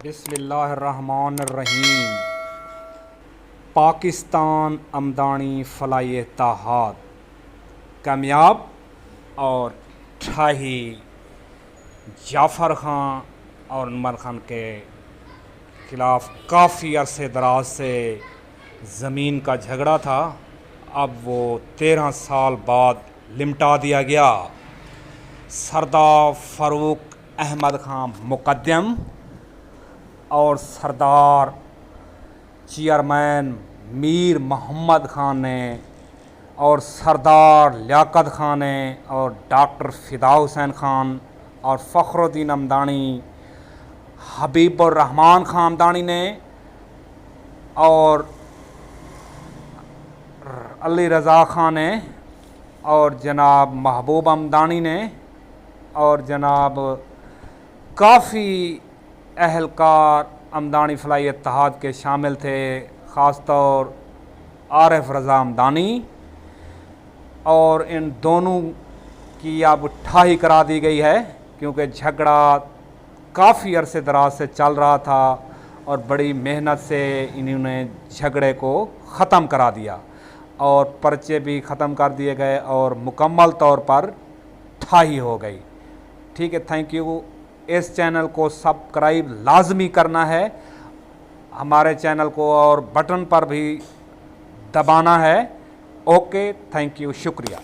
बिस्मिल्लाहिर्रहमानिर्रहीम। पाकिस्तान अमदानी फ़लाई इत्तेहाद कामयाब और ठाही जाफ़र ख़ान और उमर ख़ान के ख़िलाफ़ काफ़ी अरसे दराज से ज़मीन का झगड़ा था। अब वो 13 साल बाद लिमटा दिया गया। सरदार फ़ारूक अहमद ख़ान मुक़द्दम और सरदार चेयरमैन मीर मोहम्मद ख़ान ने और सरदार लियाकत ख़ान ने और डॉक्टर फ़िदा हुसैन ख़ान और फ़खरुद्दीन अमदानी, हबीबुर रहमान ख़ान अमदानी ने और अली रज़ा ख़ान ने और जनाब महबूब अमदानी ने और जनाब काफ़ी अहलकार अमदानी फ़लाई इत्तेहाद के शामिल थे, ख़ास तौर आरिफ रज़ा अमदानी। और इन दोनों की अब ठाही करा दी गई है क्योंकि झगड़ा काफ़ी अरसे दराज से चल रहा था और बड़ी मेहनत से इन्होंने झगड़े को ख़त्म करा दिया और पर्चे भी ख़त्म कर दिए गए और मुकम्मल तौर पर ठाही हो गई। ठीक है, थैंक यू। इस चैनल को सब्सक्राइब लाजमी करना है हमारे चैनल को और बटन पर भी दबाना है। ओके, थैंक यू, शुक्रिया।